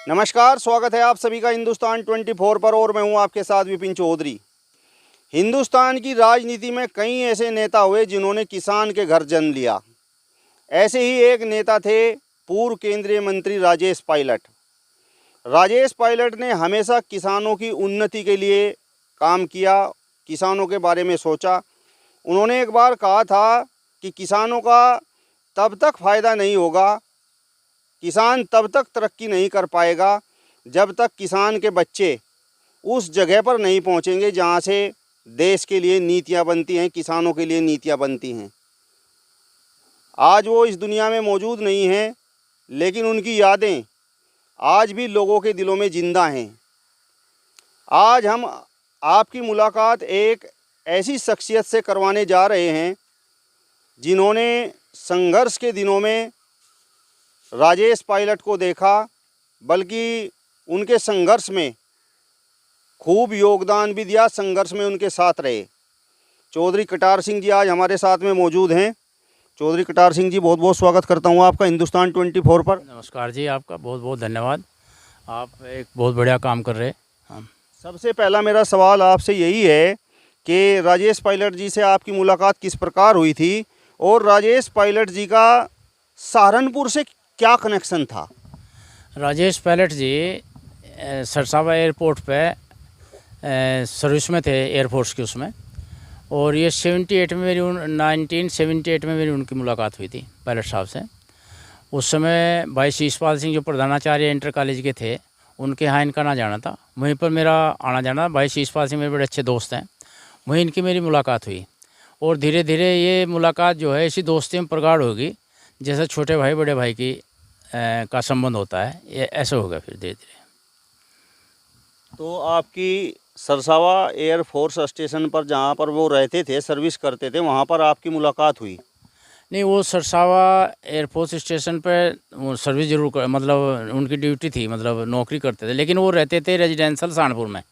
नमस्कार, स्वागत है आप सभी का हिंदुस्तान 24 पर और मैं हूं आपके साथ विपिन चौधरी। हिंदुस्तान की राजनीति में कई ऐसे नेता हुए जिन्होंने किसान के घर जन्म लिया। ऐसे ही एक नेता थे पूर्व केंद्रीय मंत्री राजेश पायलट। राजेश पायलट ने हमेशा किसानों की उन्नति के लिए काम किया, किसानों के बारे में सोचा। उन्होंने एक बार कहा था कि किसानों का तब तक फ़ायदा नहीं होगा, किसान तब तक तरक्की नहीं कर पाएगा जब तक किसान के बच्चे उस जगह पर नहीं पहुंचेंगे जहां से देश के लिए नीतियां बनती हैं, किसानों के लिए नीतियां बनती हैं। आज वो इस दुनिया में मौजूद नहीं हैं, लेकिन उनकी यादें आज भी लोगों के दिलों में ज़िंदा हैं। आज हम आपकी मुलाकात एक ऐसी शख्सियत से करवाने जा रहे हैं जिन्होंने संघर्ष के दिनों में राजेश पायलट को देखा, बल्कि उनके संघर्ष में खूब योगदान भी दिया, संघर्ष में उनके साथ रहे। चौधरी कटार सिंह जी आज हमारे साथ में मौजूद हैं। चौधरी कटार सिंह जी, बहुत बहुत स्वागत करता हूं आपका हिंदुस्तान 24 पर। नमस्कार जी, आपका बहुत बहुत धन्यवाद। आप एक बहुत बढ़िया काम कर रहे हैं। सबसे पहला मेरा सवाल आपसे यही है कि राजेश पायलट जी से आपकी मुलाकात किस प्रकार हुई थी और राजेश पायलट जी का सहारनपुर से क्या कनेक्शन था? राजेश पायलट जी सरसावा एयरपोर्ट पे सर्विस में थे, एयरफोर्स के उसमें। और ये 1978 में मेरी उनकी मुलाकात हुई थी पायलट साहब से। उस समय भाई शीशपाल सिंह जो प्रधानाचार्य इंटर कॉलेज के थे, उनके यहाँ इनका ना जाना था, वहीं पर मेरा आना जाना। भाई शीशपाल सिंह मेरे बड़े अच्छे दोस्त हैं, वहीं इनकी मेरी मुलाकात हुई। और धीरे धीरे ये मुलाकात जो है इसी दोस्ती में प्रगाढ़ होगी, जैसे छोटे भाई बड़े भाई की का संबंध होता है, ये ऐसे होगा फिर धीरे धीरे। तो आपकी सरसावा एयरफोर्स स्टेशन पर जहाँ पर वो रहते थे, सर्विस करते थे, वहाँ पर आपकी मुलाकात हुई? नहीं, वो सरसावा एयरफोर्स स्टेशन पर वो सर्विस जरूर कर, मतलब उनकी ड्यूटी थी, मतलब नौकरी करते थे, लेकिन वो रहते थे रेजिडेंशियल सहारनपुर में।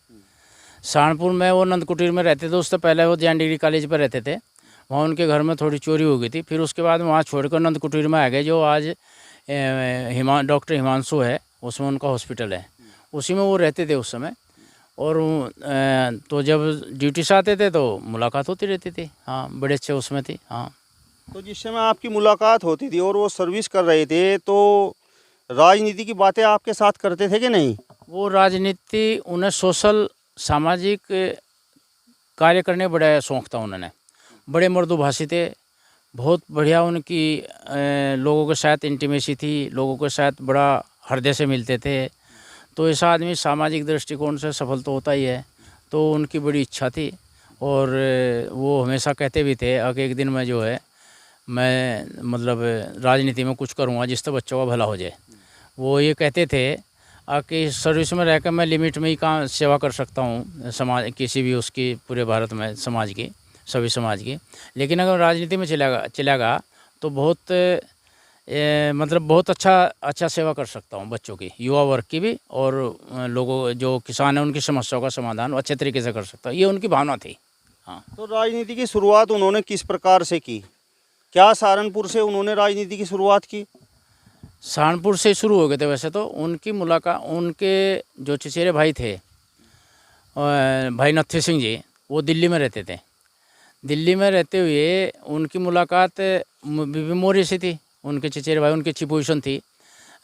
सहारनपुर में वो नंद कुटीर में रहते थे। उससे पहले वो जैन डिग्री कॉलेज पर रहते थे, वहाँ उनके घर में थोड़ी चोरी हो गई थी। फिर उसके बाद वहाँ छोड़कर नंद कुटीर में आ गए, जो आज डॉक्टर हिमांशु है, उसमें उनका हॉस्पिटल है, उसी में वो रहते थे उस समय। और तो जब ड्यूटी से आते थे तो मुलाकात होती रहती थी। हाँ, बड़े अच्छे उसमें थी। हाँ, तो जिस समय आपकी मुलाकात होती थी और वो सर्विस कर रहे थे, तो राजनीति की बातें आपके साथ करते थे कि नहीं? वो राजनीति, उन्हें सोशल सामाजिक कार्य करने बड़ा शौक़ था। उन्होंने बड़े मृदुभाषी थे, बहुत बढ़िया उनकी लोगों के साथ इंटीमेसी थी, लोगों के साथ बड़ा हृदय से मिलते थे। तो ऐसा आदमी सामाजिक दृष्टिकोण से सफल तो होता ही है। तो उनकी बड़ी इच्छा थी और वो हमेशा कहते भी थे कि एक दिन मैं जो है मैं मतलब राजनीति में कुछ करूँगा जिससे बच्चों का भला हो जाए। वो ये कहते थे कि सर्विस में रहकर मैं लिमिट में ही काम सेवा कर सकता हूँ समाज, किसी भी उसकी पूरे भारत में समाज की, सभी समाज की। लेकिन अगर राजनीति में चलेगा तो बहुत मतलब बहुत अच्छा सेवा कर सकता हूँ, बच्चों की, युवा वर्ग की भी, और लोगों जो किसान हैं उनकी समस्याओं का समाधान अच्छे तरीके से कर सकता हूँ, ये उनकी भावना थी। हाँ। तो राजनीति की शुरुआत उन्होंने किस प्रकार से की? क्या सहारनपुर से उन्होंने राजनीति की शुरुआत की? सहारनपुर से शुरू हो गए थे वैसे तो। उनकी मुलाकात, उनके जो चचेरे भाई थे भाई नत्थी सिंह जी, वो दिल्ली में रहते थे। दिल्ली में रहते हुए उनकी मुलाकात बीबी मौर्य से थी। उनके चचेरे भाई, उनकी अच्छी पोजीशन थी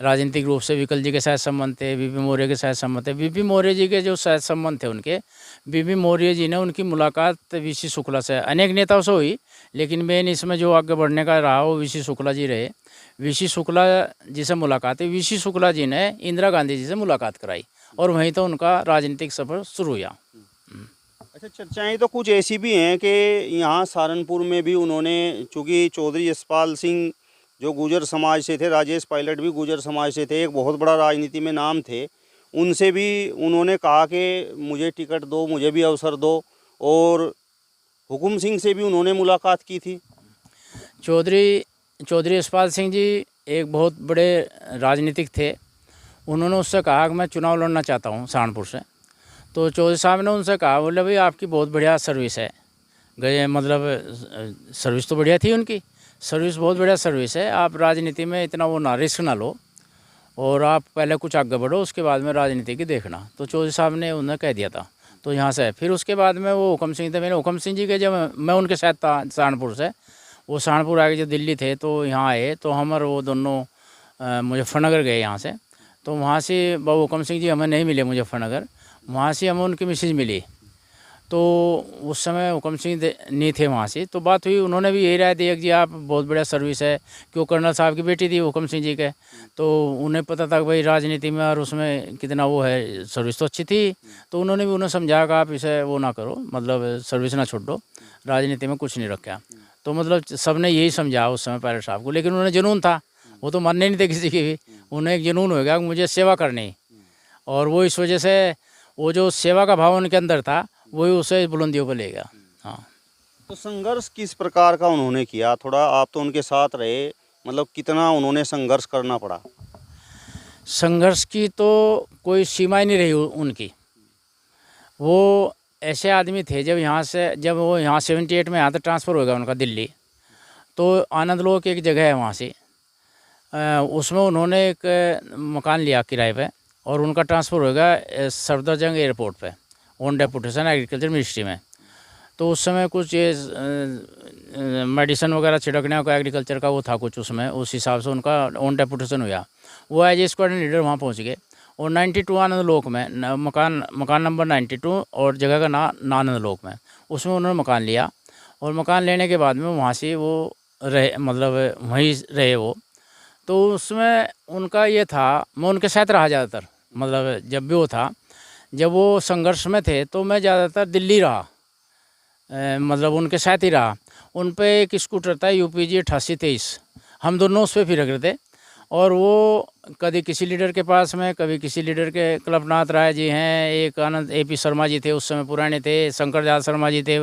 राजनीतिक रूप से, विकल जी के साथ संबंध थे, बीबी मौर्य के साथ संबंध थे। बीबी मौर्य जी के जो साथ संबंध थे उनके, बीबी मौर्य जी ने उनकी मुलाकात वीसी शुक्ला से, अनेक नेताओं से हुई, लेकिन मेन इसमें जो आगे बढ़ने का रहा वो वीसी शुक्ला जी रहे। वीसी शुक्ला जी से मुलाकात हुई। वीसी शुक्ला जी ने इंदिरा गांधी जी से मुलाकात कराई और वहीं तो उनका राजनीतिक सफ़र शुरू हुआ। अच्छा, चर्चाएं तो कुछ ऐसी भी हैं कि यहाँ सहारनपुर में भी उन्होंने, चूँकि चौधरी यशपाल सिंह जो गुर्जर समाज से थे, राजेश पायलट भी गुर्जर समाज से थे, एक बहुत बड़ा राजनीति में नाम थे, उनसे भी उन्होंने कहा कि मुझे टिकट दो, मुझे भी अवसर दो। और हुकुम सिंह से भी उन्होंने मुलाकात की थी। चौधरी यशपाल सिंह जी एक बहुत बड़े राजनीतिक थे। उन्होंने उससे कहा कि मैं चुनाव लड़ना चाहता हूँ सहारनपुर से। तो चौधरी साहब ने उनसे कहा, बोले भाई आपकी बहुत बढ़िया सर्विस है, गए मतलब सर्विस तो बढ़िया थी उनकी, सर्विस बहुत बढ़िया सर्विस है, आप राजनीति में इतना वो ना रिस्क ना लो और आप पहले कुछ आगे बढ़ो, उसके बाद में राजनीति की देखना। तो चौधरी साहब ने उन्हें कह दिया था। तो यहाँ से फिर उसके बाद में वो हुकम सिंह थे, मैंने हुकम सिंह जी के जब मैं उनके साथ था सहारनपुर से, वो सहारनपुर आके जो दिल्ली थे तो यहाँ आए, तो हम और वो दोनों मुजफ्फरनगर गए यहाँ से। तो वहाँ से बाबू हुकम सिंह जी हमें नहीं मिले मुजफ्फरनगर, वहाँ से हमें उनकी मिसेज मिली। तो उस समय हुकम सिंह नहीं थे वहाँ से, तो बात हुई, उन्होंने भी यही राय दी कि आप बहुत बढ़िया सर्विस है, क्यों कर्नल साहब की बेटी थी हुकम सिंह जी के, तो उन्हें पता था कि भाई राजनीति में और उसमें कितना वो है, सर्विस तो अच्छी थी। तो उन्होंने भी उन्हें समझाया कि आप इसे वो ना करो, मतलब सर्विस ना छोड़ो, राजनीति में कुछ नहीं रखा। तो मतलब सब ने यही समझा उस समय पायलट साहब को, लेकिन उन्हें जुनून था, वो तो मानने नहीं थे किसी की भी, उन्हें एक जुनून हो गया कि मुझे सेवा करनी, और वो इस वजह से वो जो सेवा का भाव उनके अंदर था वही उसे बुलंदियों पर ले गया। हाँ। तो संघर्ष किस प्रकार का उन्होंने किया, थोड़ा आप तो उनके साथ रहे, मतलब कितना उन्होंने संघर्ष करना पड़ा? संघर्ष की तो कोई सीमा ही नहीं रही उनकी। वो ऐसे आदमी थे, जब वो यहाँ 78 में यहाँ तक ट्रांसफ़र हो गया उनका दिल्ली, तो आनंद लोक एक जगह है वहाँ से, उसमें उन्होंने एक मकान लिया किराए पे, और उनका ट्रांसफ़र हो गया सफदरजंग एयरपोर्ट पे, ऑन डेपुटेशन एग्रीकल्चर मिनिस्ट्री में। तो उस समय कुछ ये मेडिसिन वगैरह छिड़कने का एग्रीकल्चर का वो था कुछ उसमें, उस हिसाब से उनका ऑन डेपुटेशन हुआ। वो एज ए स्क्वाड्रन लीडर वहाँ पहुँच गए, और 92 आनंद लोक में मकान नंबर 92 और जगह का नाम आनंद लोक में, उसमें उन्होंने मकान लिया। और मकान लेने के बाद में वहाँ से वो रहे, मतलब वहीं रहे वो। तो उसमें उनका ये था, मैं उनके साथ रहा ज़्यादातर, मतलब जब भी वो था, जब वो संघर्ष में थे तो मैं ज़्यादातर दिल्ली रहा, मतलब उनके साथ ही रहा। उन पे एक स्कूटर था UPG 8823, हम दोनों उस पर फिर रहे थे। और वो कभी किसी लीडर के पास में, कभी किसी लीडर के, कल्पनाथ राय जी हैं, एक आनंद AP शर्मा जी थे, उस समय पुराने थे, शंकर दयाल शर्मा जी थे,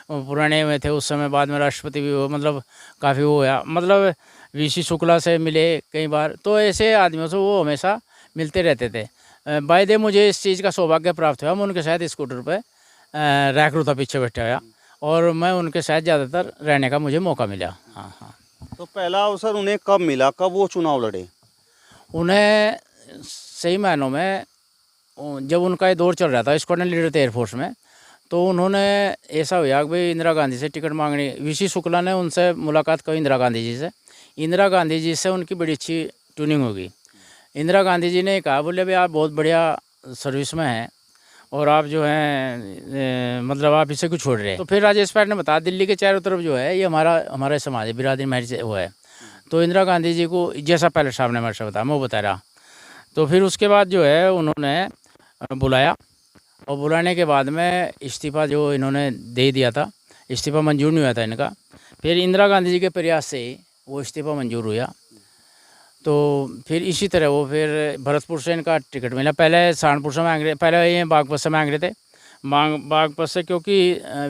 पुराने में थे उस समय, बाद में राष्ट्रपति भी हो, मतलब काफ़ी वो हुआ, मतलब VC शुक्ला से मिले कई बार। तो ऐसे आदमियों से वो हमेशा मिलते रहते थे। बाय द मुझे इस चीज़ का सौभाग्य प्राप्त हुआ, मैं उनके साथ स्कूटर पर रैकरू था पीछे बैठा हुआ, और मैं उनके साथ ज़्यादातर रहने का मुझे मौका मिला। हाँ हाँ। तो पहला अवसर उन्हें कब मिला, कब वो चुनाव लड़े? उन्हें सही मायनों में जब उनका ये दौर चल रहा था, स्क्वाड्रन लीडर थे एयरफोर्स में, तो उन्होंने ऐसा हुआ कि भाई इंदिरा गांधी से टिकट मांगनी। VC शुक्ला ने उनसे मुलाकात की इंदिरा गांधी जी से, इंदिरा गांधी जी से उनकी बड़ी अच्छी ट्यूनिंग होगी। इंदिरा गांधी जी ने कहा, बोले भाई आप बहुत बढ़िया सर्विस में हैं, और आप जो हैं मतलब आप इसे क्यों छोड़ रहे हैं। तो फिर राजेश पायलट ने बताया, दिल्ली के चारों तरफ जो है ये हमारा समाज है, बिरादरी मेरी से वो है। तो इंदिरा गांधी जी को जैसा पायलट साहब ने मेरे से बताया, मैं वो बता रहा। तो फिर उसके बाद जो है उन्होंने बुलाया, और बुलाने के बाद में इस्तीफ़ा जो इन्होंने दे दिया था, इस्तीफ़ा मंजूर नहीं हुआ था इनका। फिर इंदिरा गांधी जी के प्रयास से वो इस्तीफ़ा मंजूर हुआ। तो फिर इसी तरह वो फिर भरतपुर से इनका टिकट मिला। पहले सहारनपुर से मांग रहे, पहले ये बागपत से मांग रहे थे, बागपत से, क्योंकि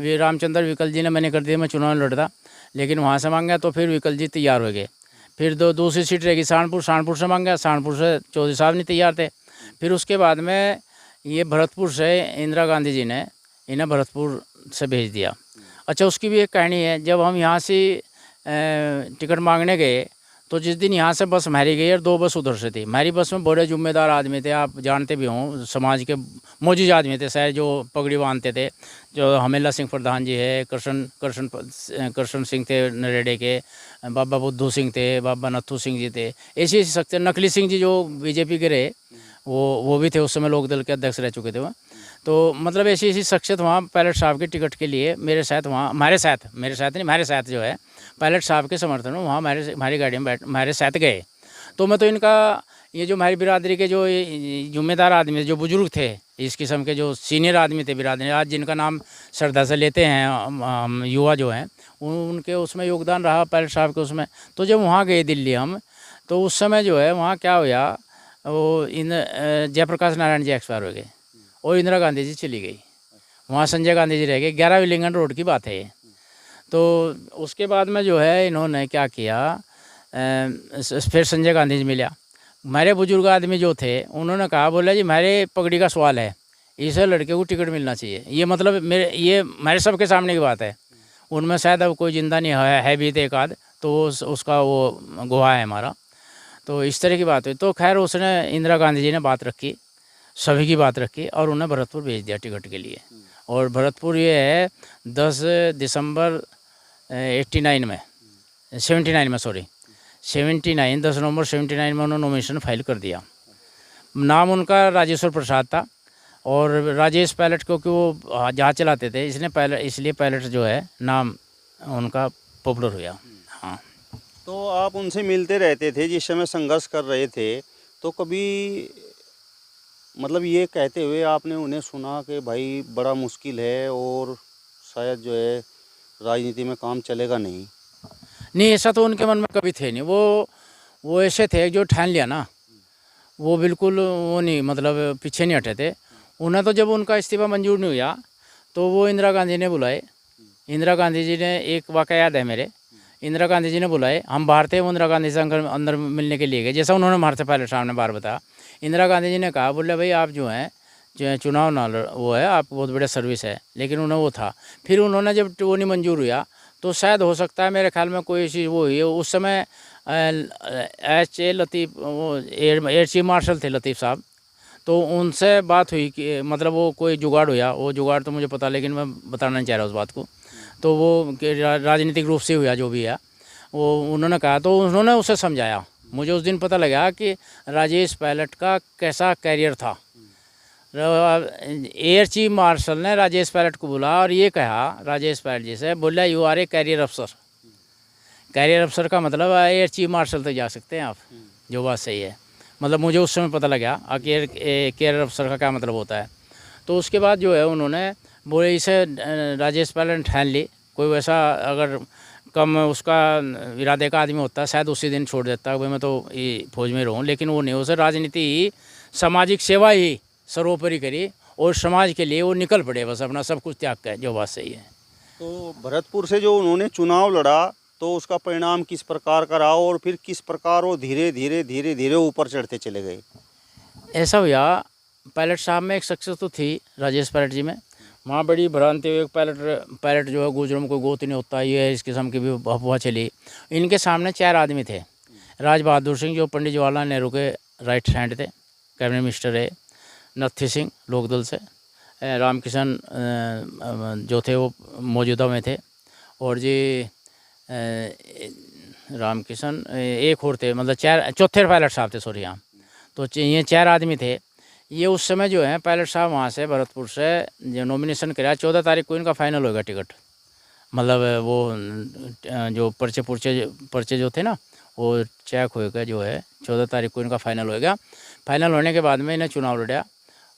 वी रामचंद्र विकल जी ने मैंने कर दिया, मैं चुनाव लड़ता, लेकिन वहाँ से मांगा तो फिर विकल जी तैयार हो गए। फिर दूसरी सीट रहेगी सहारनपुर से मांगा, सहारनपुर से चौधरी साहब नहीं तैयार थे। फिर उसके बाद में ये भरतपुर से इंदिरा गांधी जी ने इन्हें भरतपुर से भेज दिया। अच्छा, उसकी भी एक कहानी है। जब हम यहाँ से टिकट मांगने गए, तो जिस दिन यहाँ से बस हमारी गई और 2 बस उधर से थी। हमारी बस में बड़े जिम्मेदार आदमी थे, आप जानते भी हों, समाज के मोजिज आदमी थे शायद, जो पगड़ी बांधते थे, जो हमेला सिंह प्रधान जी है, कृष्ण सिंह थे नरेडे के, बाबा बुद्धू सिंह थे, बाबा नथू सिंह जी थे, ऐसी सकते, नकली सिंह जी जो BJP के रहे, वो भी थे उस समय, लोकदल के अध्यक्ष रह चुके थे वहाँ। तो मतलब ऐसी शख्सियत वहाँ पायलट साहब के टिकट के लिए मेरे साथ जो है पायलट साहब के समर्थन में वहाँ हमारी गाड़ी में हमारे साथ गए। तो मैं तो इनका, ये जो हमारी बिरादरी के जो जिम्मेदार आदमी, जो बुजुर्ग थे, इस किस्म के जो सीनियर आदमी थे बिरादरी, आज जिनका नाम श्रद्धा से लेते हैं हम युवा जो हैं, उनके उसमें योगदान रहा पायलट साहब के उसमें। तो जब वहाँ गए दिल्ली हम, तो उस समय जो है वहाँ क्या हुआ, वो जयप्रकाश नारायण जी एक्सपायर हो गए, और इंदिरा गांधी जी चली गई, वहाँ संजय गांधी जी रह गए। 11 विलिंगडन रोड की बात है ये। तो उसके बाद में जो है इन्होंने क्या किया, फिर संजय गांधी जी मिला। हमारे बुजुर्ग आदमी जो थे उन्होंने कहा, बोला जी हमारे पगड़ी का सवाल है, इस लड़के को टिकट मिलना चाहिए। ये मतलब ये हमारे सबके सामने की बात है। उनमें शायद अब कोई जिंदा नहीं है भी थे एक आध, तो उसका वो गुहा है हमारा। तो इस तरह की बात हुई। तो खैर उसने इंदिरा गांधी जी ने बात रखी, सभी की बात रखी और उन्हें भरतपुर भेज दिया टिकट के लिए। और भरतपुर ये है 10 दिसंबर 89 में 79 में, सॉरी 79, 10 नवंबर 79 में उन्होंने नॉमिनेशन फाइल कर दिया। नाम उनका राजेश्वर प्रसाद था और राजेश पायलट, क्योंकि वो जहाज चलाते थे इसलिए पायलट जो है नाम उनका पॉपुलर हुआ। हाँ। तो आप उनसे मिलते रहते थे जिस समय संघर्ष कर रहे थे, तो कभी मतलब ये कहते हुए आपने उन्हें सुना कि भाई बड़ा मुश्किल है और शायद जो है राजनीति में काम चलेगा नहीं? नहीं, ऐसा तो उनके मन में कभी थे नहीं। वो ऐसे थे जो ठान लिया ना, वो बिल्कुल वो नहीं, मतलब पीछे नहीं हटे थे। उन्हें तो जब उनका इस्तीफा मंजूर नहीं हुआ तो वो इंदिरा गांधी ने बुलाए। इंदिरा गांधी जी ने, एक वाक़या याद है मेरे, इंदिरा गांधी जी ने बुलाए, हम बाहर थे, वो इंदिरा गांधी से अंदर मिलने के लिए गए, जैसा उन्होंने हमारे से पहले सामने बार बताया। इंदिरा गांधी जी ने कहा, बोले भाई आप जो हैं चुनाव ना वो है, आप बहुत बड़ा सर्विस है, लेकिन उन्हें वो था। फिर उन्होंने जब वो नहीं मंजूर हुआ तो शायद हो सकता है मेरे ख्याल में कोई चीज़ वो हुई है। उस समय H.A. लतीफ़, वो एयर चीफ मार्शल थे लतीफ़ साहब, तो उनसे बात हुई कि मतलब वो कोई जुगाड़ हुआ, वो जुगाड़ तो मुझे पता, लेकिन मैं बताना नहीं चाह रहा उस बात को। तो वो राजनीतिक रूप से हुआ जो भी है, वो उन्होंने कहा, तो उन्होंने उसे समझाया। मुझे उस दिन पता लगा कि राजेश पायलट का कैसा कैरियर था। एयर चीफ मार्शल ने राजेश पायलट को बुला और ये कहा राजेश पायलट जी से, बोला यू आर ए कैरियर अफसर। कैरियर अफसर का मतलब एयर चीफ मार्शल तक जा सकते हैं आप, जो बात सही है। मतलब मुझे उस समय पता लगा कि कैरियर अफसर का क्या मतलब होता है। तो उसके बाद जो है उन्होंने बोले इसे राजेश पायलट ने ठान ली। कोई वैसा अगर कम उसका इरादे का आदमी होता शायद उसी दिन छोड़ देता, भाई मैं तो ये फौज में रहूँ, लेकिन वो नहीं, उसे राजनीति ही, सामाजिक सेवा ही सर्वोपरि करी और समाज के लिए वो निकल पड़े, बस अपना सब कुछ त्याग कर, जो बात सही है। तो भरतपुर से जो उन्होंने चुनाव लड़ा तो उसका परिणाम किस प्रकार का रहा और फिर किस प्रकार वो धीरे धीरे ऊपर चढ़ते चले गए? ऐसा हुआ, पायलट साहब में एक सक्सेस तो थी राजेश पायलट जी में, वहाँ बड़ी भ्रांति हुई। पायलट जो है गुजरों में कोई गोत नहीं होता, ये इस किस्म की भी अफवाह चली। इनके सामने 4 आदमी थे। राज बहादुर सिंह जो पंडित जवाहरलाल नेहरू के राइट हैंड थे, कैबिनेट मिनिस्टर है। नत्थी सिंह लोकदल से, रामकिशन जो थे वो मौजूदा में थे, और जी रामकिशन एक और थे, मतलब 4 चौथे पायलट साहब थे, सॉरी हाँ। तो ये 4 आदमी थे। ये उस समय जो है पायलट साहब वहाँ से भरतपुर से जो नॉमिनेशन कराया, 14 तारीख को इनका फाइनल होगा टिकट। मतलब वो जो पर्चे जो थे ना, वो चेक होएगा, जो है 14 तारीख को इनका फाइनल होएगा। फाइनल होने के बाद में इन्हें चुनाव लड़ा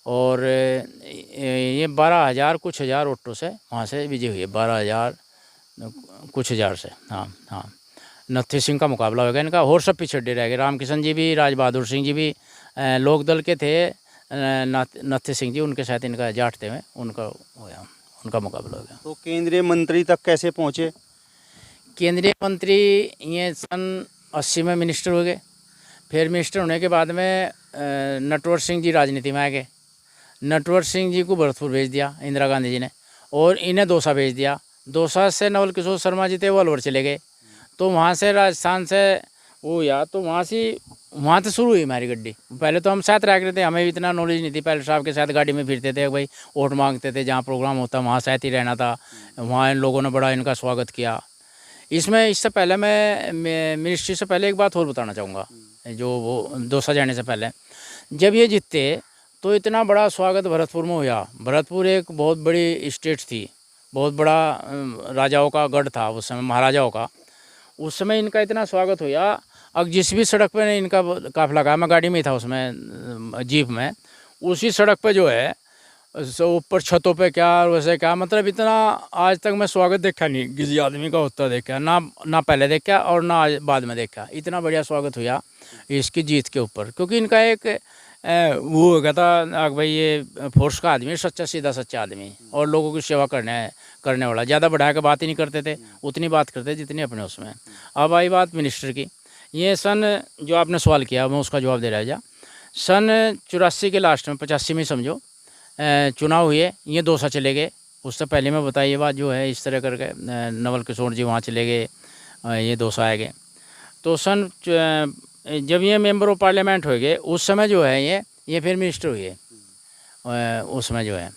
और ये 12,000 कुछ हज़ार वोटों से वहाँ से विजय हुई है, 12,000 कुछ हज़ार से। हाँ, नत्थी सिंह का मुकाबला होगा इनका, और सब पिछड़े रह गए। रामकिशन जी भी, राज बहादुर सिंह जी भी लोकदल के थे, नत्थी सिंह जी उनके साथ इनका जाटते हुए उनका मुकाबला हो गया। तो केंद्रीय मंत्री तक कैसे पहुँचे? केंद्रीय मंत्री ये सन 80 में मिनिस्टर हो गए। फिर मिनिस्टर होने के बाद में नटवर सिंह जी राजनीति में आ गए। नटवर सिंह जी को भरतपुर भेज दिया इंदिरा गांधी जी ने, और इन्हें दौसा भेज दिया। दौसा से नवल किशोर शर्मा जी थे, वो अलवर चले गए। तो वहाँ से राजस्थान से वो या तो वहाँ से शुरू हुई हमारी गड्डी। पहले तो हम साथ रह रहे थे, हमें इतना नॉलेज नहीं थी। पहले साहब के साथ गाड़ी में फिरते थे, भाई वोट मांगते थे, जहाँ प्रोग्राम होता वहाँ साथ ही रहना था। वहाँ इन लोगों ने बड़ा इनका स्वागत किया। इससे पहले मैं मिनिस्ट्री से पहले एक बात और बताना चाहूँगा। जो वो दौसा जाने से पहले जब ये जीतते तो इतना बड़ा स्वागत भरतपुर में हुआ। भरतपुर एक बहुत बड़ी स्टेट थी, बहुत बड़ा राजाओं का गढ़ था उस समय, महाराजाओं का। उस समय इनका इतना स्वागत हुआ। अब जिस भी सड़क पे इनका काफिला गया, मैं गाड़ी में ही था उसमें, जीप में, उसी सड़क पे जो है ऊपर छतों पे क्या वैसे क्या, मतलब इतना आज तक मैं स्वागत देखा नहीं किसी आदमी का होता देखा, ना पहले देखा और ना बाद में देखा। इतना बढ़िया स्वागत हुआ इसकी जीत के ऊपर, क्योंकि इनका एक वो हो गया था भाई ये फोर्स का आदमी, सच्चा सीधा सच्चा आदमी और लोगों की सेवा करने वाला। ज़्यादा बढ़ा के बात ही नहीं करते थे, उतनी बात करते जितनी अपने उसमें। अब आई बात मिनिस्टर की। ये सन जो आपने सवाल किया मैं उसका जवाब दे रहा जा। सन 84 के लास्ट में, 85 में समझो, चुनाव हुए। ये दौसा चले गए। उससे पहले मैं बताइए ये बात जो है, इस तरह करके नवल किशोर जी वहाँ चले गए, ये दौसा आ गए। तो सन जब ये मेंबर ऑफ पार्लियामेंट हो गए उस समय जो है ये फिर मिनिस्टर हुए उस समय जो है,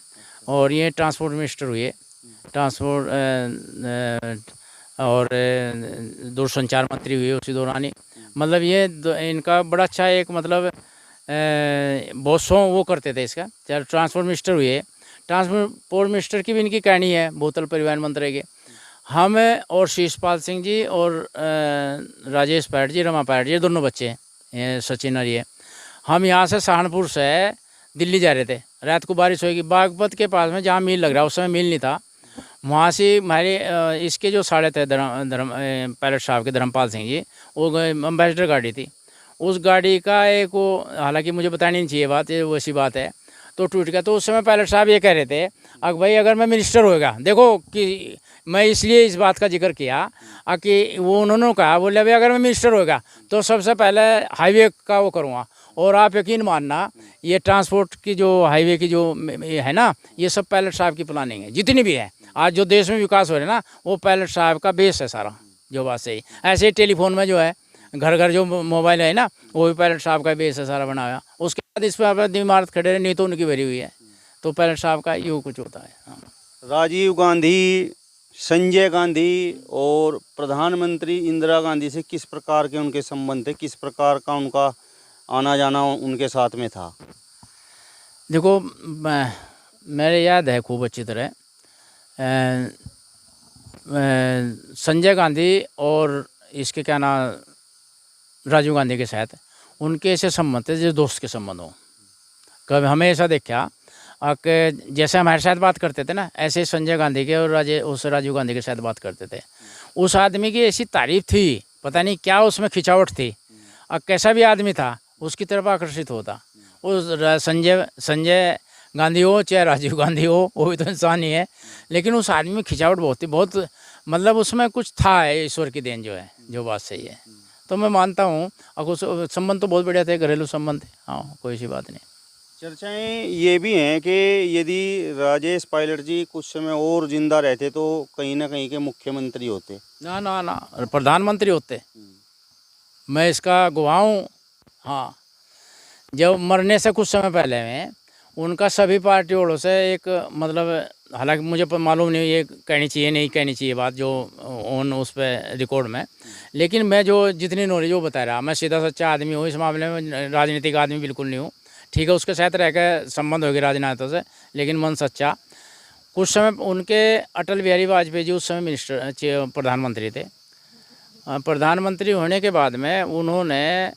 और ये ट्रांसपोर्ट मिनिस्टर हुए, ट्रांसपोर्ट और दूरसंचार मंत्री हुए उसी दौरान ही। मतलब ये इनका बड़ा अच्छा एक मतलब बहुत सौ वो करते थे इसका। चाहे ट्रांसपोर्ट मिनिस्टर हुए, ट्रांसपोर्ट मिनिस्टर की भी इनकी कहनी है भूतल परिवहन मंत्री के। हम और शीशपाल सिंह जी और राजेश पैट जी, रमा पैट जी, दोनों बच्चे हैं, सचिन और ये, हम यहाँ से सहारनपुर से दिल्ली जा रहे थे। रात को बारिश होगी, बागपत के पास में जहाँ मील लग रहा है, उस समय मील नहीं था। वहाँ से हमारे इसके जो साड़े थे पायलट साहब के धर्मपाल सिंह जी, वो अम्बेसडर गाड़ी थी। उस गाड़ी का एक वो, हालांकि मुझे बतानी नहीं चाहिए बात, ये वैसी बात है, तो टूट गया। तो उस समय पायलट साहब ये कह रहे थे भाई अगर मैं मिनिस्टर होएगा, देखो कि मैं इसलिए इस बात का जिक्र किया कि वो उन्होंने कहा, बोले भाई अगर मैं मिनिस्टर होएगा तो सबसे पहले हाईवे का वो करूँगा, और आप यकीन मानना ये ट्रांसपोर्ट की जो हाईवे की जो है ना, ये सब पायलट साहब की प्लानिंग है, जितनी भी है। आज जो देश में विकास हो रहा है ना, वो पायलट साहब का बेस है सारा, जो बात सही। ऐसे ही टेलीफोन में जो है घर घर जो मोबाइल है ना, वो भी पायलट साहब का बेस है सारा बनाया। उसके बाद इस पर इमारत खड़े रहे, नहीं तो उनकी भरी हुई है। तो पायलट साहब का यूँ कुछ होता है। हाँ। राजीव गांधी, संजय गांधी और प्रधानमंत्री इंदिरा गांधी से किस प्रकार के उनके संबंध थे, किस प्रकार का उनका आना जाना उनके साथ में था? देखो मेरे याद है खूब अच्छी तरह, संजय गांधी और इसके क्या नाम राजीव गांधी के साथ उनके ऐसे संबंध थे जो दोस्त के संबंध हो। कभी हमें ऐसा देखा कि जैसे हमारे साथ बात करते थे ना, ऐसे संजय गांधी के और राजीव गांधी के साथ बात करते थे। उस आदमी की ऐसी तारीफ थी, पता नहीं क्या उसमें खिंचावट थी, और कैसा भी आदमी था उसकी तरफ आकर्षित होता। उस संजय गांधी हो चाहे राजीव गांधी हो, वो भी तो इंसान ही है, लेकिन उस आदमी में खिंचावट बहुत थी, बहुत मतलब उसमें कुछ था, ईश्वर की देन जो है, जो बात सही है। तो मैं मानता हूँ, और कुछ संबंध तो बहुत बढ़िया थे, घरेलू संबंध थे। हाँ, कोई सी बात नहीं। चर्चाएं ये भी हैं कि यदि राजेश पायलट जी कुछ समय और जिंदा रहते तो कहीं ना कहीं के मुख्यमंत्री होते। ना ना ना, प्रधानमंत्री होते, मैं इसका गवाह हूँ। हाँ, जब मरने से कुछ समय पहले में उनका सभी पार्टी वालों से एक मतलब, हालांकि मुझे मालूम नहीं ये कहनी चाहिए नहीं कहनी चाहिए बात जो ऑन उस पर रिकॉर्ड में, लेकिन मैं जो जितनी नॉलेज वो बता रहा, मैं सीधा सच्चा आदमी हूँ इस मामले में, राजनीतिक आदमी बिल्कुल नहीं हूँ। ठीक है, उसके साथ रह कर संबंध हो गए राजनेताओं से, लेकिन मन सच्चा। कुछ समय उनके अटल बिहारी वाजपेयी जी उस समय प्रधानमंत्री थे। प्रधानमंत्री होने के बाद में उन्होंने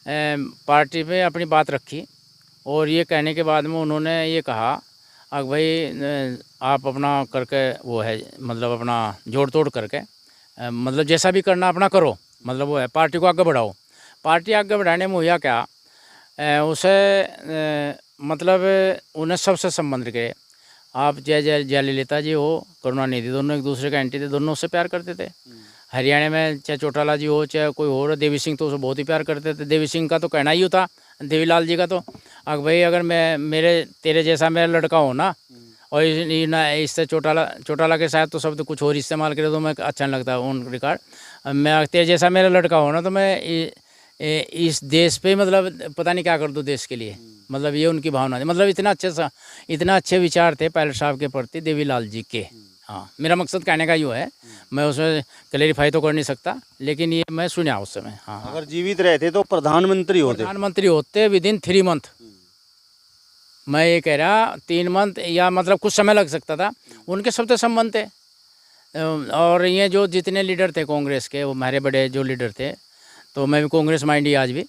पार्टी में अपनी बात रखी, और ये कहने के बाद में उन्होंने ये कहा कि भाई आप अपना करके वो है, मतलब अपना जोड़ तोड़ करके मतलब जैसा भी करना अपना करो, मतलब वो है पार्टी को आगे बढ़ाओ। पार्टी आगे बढ़ाने में हुआ क्या, उसे मतलब उन्हें सबसे संबंध रखे। आप जयललिता जी हो, करुणानिधि, दोनों एक दूसरे का एंटी थे, दोनों उससे प्यार करते थे। हरियाणा में चाहे चौटाला जी हो चाहे कोई और, देवी सिंह तो उसे बहुत ही प्यार करते थे। देवी सिंह का तो कहना ही था, देवीलाल जी का तो भाई अगर मैं तेरे जैसा मेरा लड़का हो ना, और इससे चौटाला के साथ तो शब्द कुछ और इस्तेमाल करे तो मैं अच्छा नहीं लगता उन रिकॉर्ड। मैं तेरे जैसा मेरा लड़का हो ना तो मैं इस देश पे मतलब पता नहीं क्या कर दूँ देश के लिए, मतलब ये उनकी भावना थी। मतलब इतना अच्छे विचार थे पायलट साहब के प्रति देवीलाल जी के। हाँ, मेरा मकसद कहने का यूँ है, मैं उसमें क्लेरिफाई तो कर नहीं सकता, लेकिन ये मैं सुना उस समय। हाँ, अगर जीवित रहते तो प्रधानमंत्री होते विद इन 3 मंथ। मैं ये कह रहा 3 मंथ या मतलब कुछ समय लग सकता था, उनके सबसे संबंध थे। और ये जो जितने लीडर थे कांग्रेस के, वो हमारे बड़े जो लीडर थे, तो मैं भी कांग्रेस माइंड ही आज भी,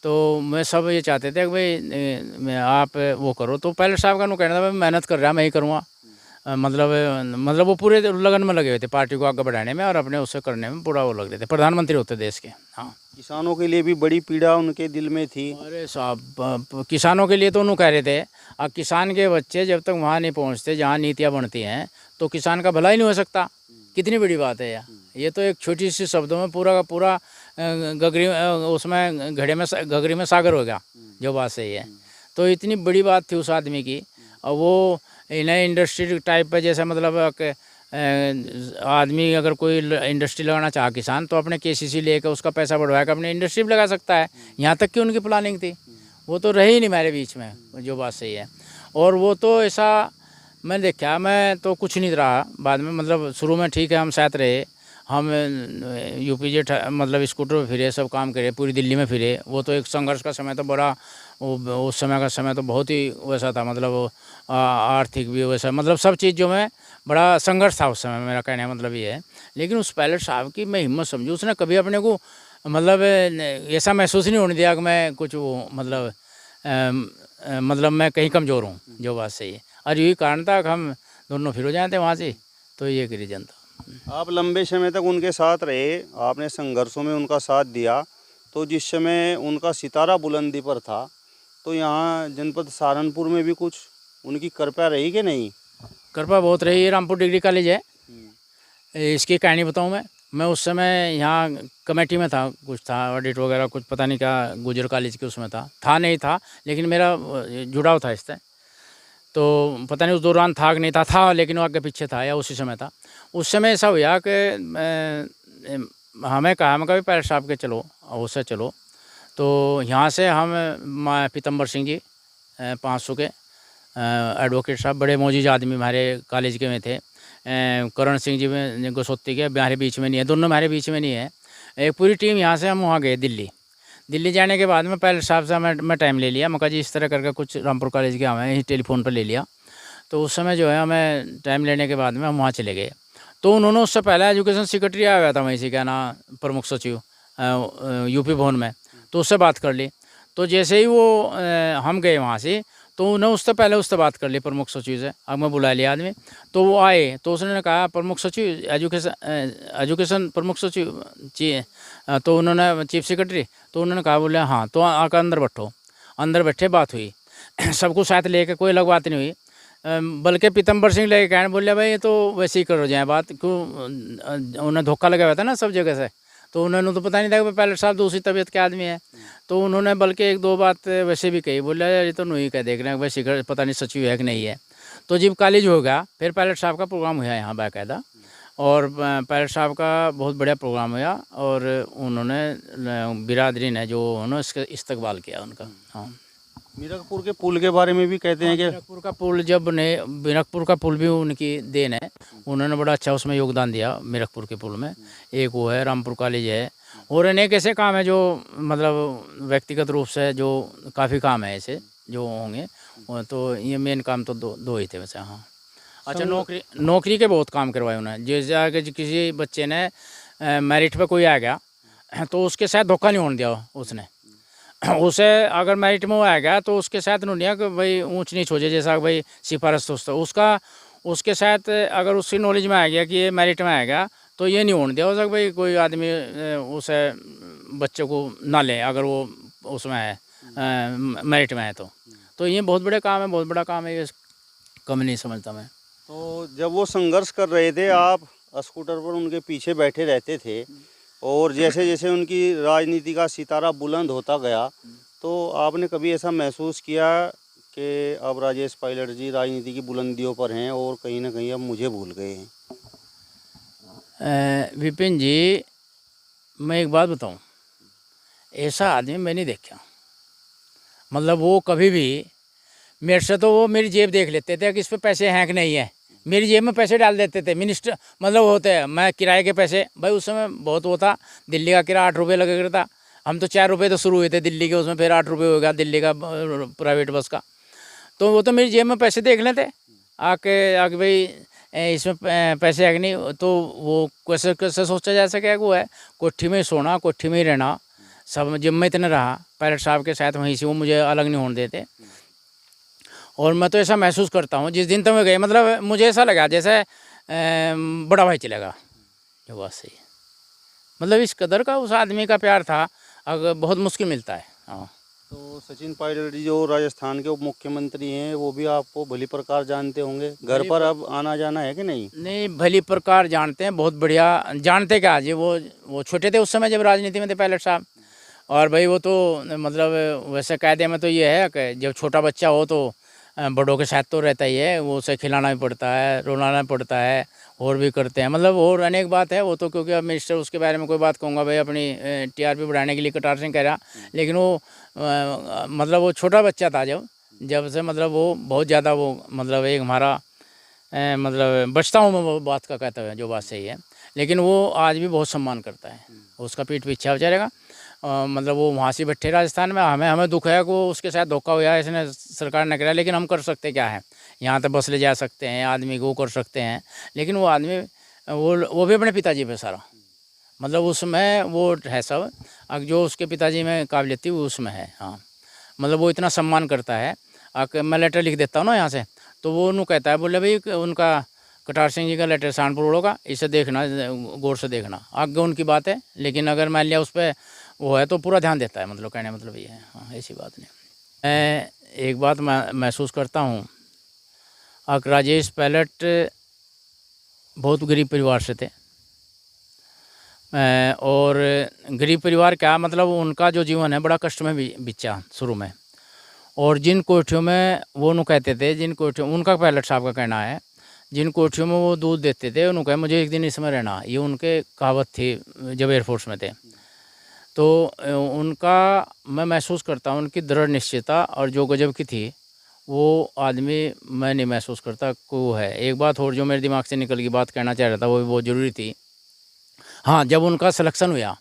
तो मैं सब ये चाहते थे कि भाई आप वो करो। तो पायलट साहब का कहना था भाई मेहनत कर रहा मैं ही करूँगा, मतलब वो पूरे लगन में लगे हुए थे पार्टी को आगे बढ़ाने में, और अपने उससे करने में पूरा वो लग रहे थे, प्रधानमंत्री होते देश के। हाँ, किसानों के लिए भी बड़ी पीड़ा उनके दिल में थी। अरे साहब, किसानों के लिए तो उन्होंने कह रहे थे, अब किसान के बच्चे जब तक वहाँ नहीं पहुँचते जहाँ नीतियाँ बनती हैं तो किसान का भला ही नहीं हो सकता। कितनी बड़ी बात है यार, ये तो एक छोटी सी शब्दों में पूरा का पूरा गगरी उसमें गगरी में सागर हो गया, जो बात सही है। तो इतनी बड़ी बात थी उस आदमी की, और वो इन्हें इंडस्ट्री टाइप पे जैसे मतलब आदमी अगर कोई इंडस्ट्री लगाना चाह किसान तो अपने केसीसी लेकर उसका पैसा बढ़वा कर अपने इंडस्ट्री में लगा सकता है। यहाँ तक कि उनकी प्लानिंग थी, वो तो रही नहीं हमारे बीच में, जो बात सही है। और वो तो ऐसा मैं देखा, मैं तो कुछ नहीं रहा बाद में, मतलब शुरू में ठीक है हम साथ रहे, हम यूपीजे मतलब स्कूटर पर फिरे, सब काम करे, पूरी दिल्ली में फिरे। वो तो एक संघर्ष का समय तो बड़ा, उस समय का समय तो बहुत ही वैसा था, मतलब आर्थिक भी वैसा, मतलब सब चीज़ जो में बड़ा संघर्ष था उस समय, मेरा कहने का मतलब ये है। लेकिन उस पायलट साहब की मैं हिम्मत समझूँ, उसने कभी अपने को मतलब ऐसा महसूस नहीं होने दिया कि मैं कुछ वो मतलब मैं कहीं कमज़ोर हूँ, जो बात सही है। और यही कारण था कि हम दोनों फिर हो जाते वहाँ से, तो ये एक रीज़न था। आप लंबे समय तक उनके साथ रहे, आपने संघर्षों में उनका साथ दिया, तो जिस समय उनका सितारा बुलंदी पर था, तो यहाँ जनपद सहारनपुर में भी कुछ उनकी कृपा रही कि नहीं? कृपा बहुत रही है। रामपुर डिग्री कॉलेज है, इसकी कहानी बताऊँ मैं उस समय यहाँ कमेटी में था, कुछ था ऑडिट वगैरह, कुछ पता नहीं क्या गुजर कॉलेज के उसमें था नहीं था, लेकिन मेरा जुड़ाव था इससे, तो पता नहीं उस दौरान था कि नहीं था लेकिन वो आगे पीछे था या उसी समय था। उस समय ऐसा हुआ कि हमें कहा, मैं कभी पायलट साहब के चलो, उससे चलो, तो यहाँ से हम पीतम्बर सिंह जी 500 के एडवोकेट साहब, बड़े मौजूद आदमी हमारे कॉलेज के में थे, करण सिंह जी में गोसोत्ती के, हमारे बीच में नहीं है, दोनों हमारे बीच में नहीं है। एक पूरी टीम यहाँ से हम वहाँ गए दिल्ली जाने के बाद में पायलट साहब से मैं टाइम ले लिया, मैं कहा जी इस तरह करके कुछ रामपुर कॉलेज के हमें ही टेलीफोन पर ले लिया। तो उस समय जो है हमें टाइम लेने के बाद में हम वहाँ चले गए। तो उन्होंने उससे पहले एजुकेशन सेक्रेटरी आया हुआ था वहीं से, क्या ना प्रमुख सचिव यूपी भवन में, तो उससे बात कर ली। तो जैसे ही वो हम गए वहाँ से, तो उन्होंने उससे पहले उससे बात कर ली प्रमुख सचिव से, अब मैं बुला लिया आदमी। तो वो आए तो उसने कहा प्रमुख सचिव एजुकेशन प्रमुख सचिव तो उन्होंने चीफ सेक्रेटरी, तो उन्होंने कहा, बोले हाँ, तो आकर अंदर बैठो। अंदर बैठे, बात हुई, सबको साथ लेके, कोई अलग बात नहीं हुई। बल्कि पीतम्बर सिंह लेके कहने, बोले भाई ये तो वैसे ही करो जाए बात, क्यों उन्हें धोखा लगा हुआ था ना सब जगह से, तो उन्होंने तो पता नहीं था कि पायलट साहब दूसरी तबीयत के आदमी है। तो उन्होंने बल्कि एक दो बात वैसे भी कही, बोले यार ये तो नहीं कह देख रहे हैं वैसे, पता नहीं सचिव है कि नहीं है। तो जब कॉलेज होगा फिर पायलट साहब का प्रोग्राम हुआ यहाँ बाकायदा, और पायलट साहब का बहुत बढ़िया प्रोग्राम हुआ, और उन्होंने बिरादरी ने जो उन्होंने इसका इस्तकबाल किया उनका। हाँ, मीरकपुर के पुल के बारे में भी कहते हैं कि मीरकपुर का पुल, जब ने मीरकपुर का पुल भी उनकी देन है, उन्होंने बड़ा अच्छा उसमें योगदान दिया मीरकपुर के पुल में। एक वो है, रामपुर कॉलेज है, और अनेक ऐसे काम है जो मतलब व्यक्तिगत रूप से जो काफ़ी काम है ऐसे जो होंगे, तो ये मेन काम तो दो ही थे वैसे। हाँ, अच्छा, नौकरी के बहुत काम करवाए उन्होंने। जैसे अगर किसी बच्चे ने मेरिट पे कोई आ गया तो उसके साथ धोखा नहीं होने दिया उसने, उसे अगर मेरिट में वो आएगा तो उसके साथ उन्होंने कि भाई ऊंच नीच हो जाए, जैसा भाई सिफारिश तो उसका उसके साथ अगर उसकी नॉलेज में आ गया कि ये मेरिट में आएगा, तो ये नहीं होने दिया हो सकता भाई कोई आदमी उसे बच्चे को ना ले, अगर वो उसमें है मेरिट में है तो ये बहुत बड़े काम है, बहुत बड़ा काम है, ये कम नहीं समझता मैं। तो जब वो संघर्ष कर रहे थे, आप स्कूटर पर उनके पीछे बैठे रहते थे, और जैसे जैसे उनकी राजनीति का सितारा बुलंद होता गया, तो आपने कभी ऐसा महसूस किया कि अब राजेश पायलट जी राजनीति की बुलंदियों पर हैं और कहीं ना कहीं अब मुझे भूल गए हैं? विपिन जी, मैं एक बात बताऊं, ऐसा आदमी मैं नहीं देखा। मतलब वो कभी भी मेरे से, तो वो मेरी जेब देख लेते थे कि इस पे पैसे हैं कि नहीं है, मेरी जेब में पैसे डाल देते थे। मिनिस्टर मतलब होते हैं, मैं किराए के पैसे, भाई उस समय बहुत वो था, दिल्ली का किराया 8 रुपये लगा करता, हम तो 4 रुपये तो शुरू हुए थे दिल्ली के, उसमें फिर 8 रुपये हो गया दिल्ली का प्राइवेट बस का। तो वो तो मेरी जेब में पैसे देख लेते आके भाई इसमें पैसे है कि नहीं। तो वो कैसे कैसे सोचा जा सके, वो है कोठी में सोना, कोठी में ही रहना, सब जिम में इतने रहा पायलट साहब के साथ वहीं से, वो मुझे अलग नहीं होने देते। और मैं तो ऐसा महसूस करता हूँ जिस दिन तो मैं गए, मतलब मुझे ऐसा लगा जैसे बड़ा भाई चलेगा, जो बात सही है। मतलब इस कदर का उस आदमी का प्यार था, अगर बहुत मुश्किल मिलता है। हाँ, तो सचिन पायलट जी जो राजस्थान के उप मुख्यमंत्री हैं, वो भी आपको भली प्रकार जानते होंगे, घर पर अब आना जाना है कि नहीं? नहीं, भली प्रकार जानते हैं, बहुत बढ़िया जानते। क्या जी, वो छोटे थे उस समय जब राजनीति में थे पायलट साहब, और भाई वो तो मतलब वैसे कायदे में तो ये है कि जब छोटा बच्चा हो तो बड़ों के साथ तो रहता ही है, वो उसे खिलाना भी पड़ता है, रुलाना भी पड़ता है, और भी करते हैं, मतलब और अनेक बात है वो तो, क्योंकि अब मिनिस्टर उसके बारे में कोई बात कहूँगा भाई अपनी टीआरपी बढ़ाने के लिए कटार सिंह कह रहा, लेकिन वो मतलब वो छोटा बच्चा था जब से मतलब वो बहुत ज़्यादा वो मतलब एक हमारा मतलब बचता हूँ मैं वो बात का कहता है, जो बात सही है, लेकिन वो आज भी बहुत सम्मान करता है, उसका पीठ पीछे हो जाएगा। मतलब वो वहाँ से बैठे राजस्थान में, हमें दुख है कि उसके साथ धोखा हुआ है, इसने सरकार ने कराया, लेकिन हम कर सकते क्या है, यहाँ तक बस ले जा सकते हैं, आदमी को कर सकते हैं, लेकिन वो आदमी वो भी अपने पिताजी पे सारा मतलब उसमें वो है सब, अब जो उसके पिताजी में काबिलियत थी वो उसमें है। हाँ, मतलब वो इतना सम्मान करता है। मैं लेटर लिख देता हूँ ना यहाँ से, तो वो उन्होंने कहता है, बोले भाई उनका कटार सिंह जी का लेटर सहारनपुर होगा, इसे देखना गौर से देखना, आगे उनकी बात है, लेकिन अगर मान लिया उस पर वो है तो पूरा ध्यान देता है, मतलब कहने मतलब ये है। हाँ, ऐसी बात नहीं। मैं एक बात मैं महसूस करता हूँ, राजेश पायलट बहुत गरीब परिवार से थे, और गरीब परिवार क्या मतलब उनका जो जीवन है बड़ा कष्ट में बीचा शुरू में, और जिन कोठियों में वो नु कहते थे, जिन कोठियों उनका पायलट साहब का कहना है, जिन कोठियों में वो दूध देते थे उन्होंने कहा मुझे एक दिन इसमें रहना, ये उनके कहावत थी जब एयरफोर्स में थे। तो उनका मैं महसूस करता हूँ उनकी दृढ़ निश्चयता, और जो गजब की थी वो आदमी मैं नहीं महसूस करता को है। एक बात और जो मेरे दिमाग से निकल गई, बात कहना चाह रहा था, वो ज़रूरी थी। हाँ, जब उनका सिलेक्शन हुआ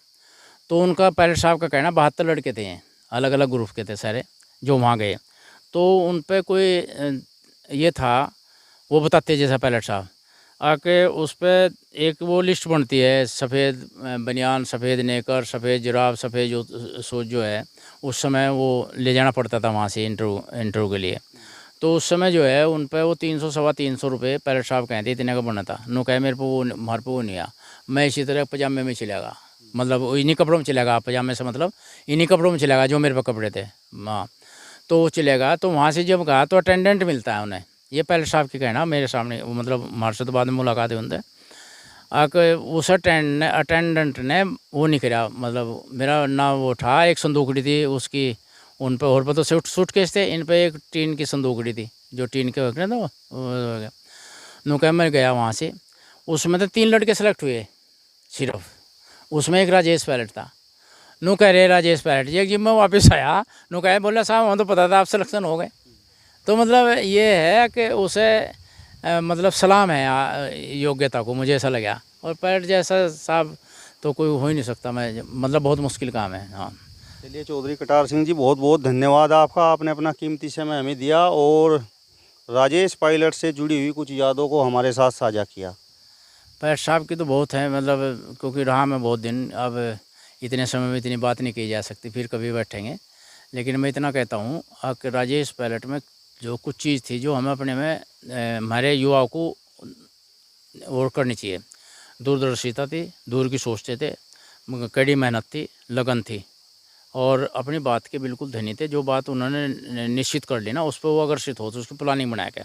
तो उनका पायलट साहब का कहना 72 लड़के थे, अलग अलग ग्रुप के थे सारे जो वहाँ गए, तो उन पर कोई ये था, वो बताते जैसा पायलट साहब आके उस पर एक वो लिस्ट बनती है, सफ़ेद बनियान, सफ़ेद नेकर, सफ़ेद जुराब, सफ़ेद जो सूट जो है, उस समय वो ले जाना पड़ता था वहाँ से इंटरव्यू के लिए। तो उस समय जो है उन पर वो 300 सवा 300 रुपये पायलट साहब कहते इतने का बना था। नो कहे मेरे को वो हमारे को वो नहीं आया, मैं इसी तरह पजामे में चलेगा, मतलब इन्हीं कपड़ों में चलेगा, पजामे से मतलब इन्हीं कपड़ों में चलेगा जो मेरे पे कपड़े थे। हाँ, तो वो चलेगा, तो वहाँ से जब गया तो अटेंडेंट मिलता है उन्हें, ये पायलट साहब की कहना मेरे सामने, मतलब हमारे से तो बाद में मुलाकात होते आके उस अटेंडेंट ने वो नहीं करा, मतलब मेरा ना वो था, एक संदूकड़ी थी उसकी उन पर, और पर तो सूटकेस थे, इन पर एक टीन की संदूकड़ी थी, जो टीन के होते ना वो नुका मैं गया वहाँ से, उसमें तो 3 लड़के सेलेक्ट हुए सिर्फ, उसमें एक राजेश पायलट था। नु कह रहे राजेश पायलट जी, जब मैं वापस आया नु कह बोला साहब वहाँ तो पता था आप सिलेक्शन हो गए। तो मतलब ये है कि उसे मतलब सलाम है योग्यता को, मुझे ऐसा लगा, और पायलट जैसा साहब तो कोई हो ही नहीं सकता, मैं मतलब बहुत मुश्किल काम है। हाँ, चलिए चौधरी कटार सिंह जी, बहुत बहुत धन्यवाद आपका, आपने अपना कीमती समय हमें दिया और राजेश पायलट से जुड़ी हुई कुछ यादों को हमारे साथ साझा किया। पायलट साहब की तो बहुत है, मतलब क्योंकि रहा मैं बहुत दिन, अब इतने समय में इतनी बात नहीं की जा सकती, फिर कभी बैठेंगे, लेकिन मैं इतना कहता हूँ कि राजेश पायलट में जो कुछ चीज़ थी जो हमें अपने में हमारे युवाओं को और करनी चाहिए, दूरदर्शिता थी, दूर की सोचते थे, कड़ी मेहनत थी, लगन थी, और अपनी बात के बिल्कुल धनी थे। जो बात उन्होंने निश्चित कर ली ना, उस पर वो अग्रसित हो, तो उसकी प्लानिंग बना के,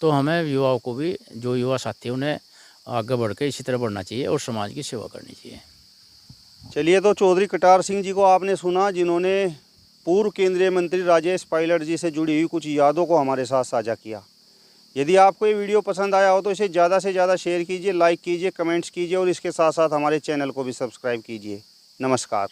तो हमें युवाओं को भी, जो युवा साथी उन्हें आगे बढ़ के इसी तरह बढ़ना चाहिए और समाज की सेवा करनी चाहिए। चलिए, तो चौधरी कटार सिंह जी को आपने सुना, जिन्होंने पूर्व केंद्रीय मंत्री राजेश पायलट जी से जुड़ी हुई कुछ यादों को हमारे साथ साझा किया। यदि आपको ये वीडियो पसंद आया हो तो इसे ज़्यादा से ज़्यादा शेयर कीजिए, लाइक कीजिए, कमेंट्स कीजिए और इसके साथ साथ हमारे चैनल को भी सब्सक्राइब कीजिए। नमस्कार।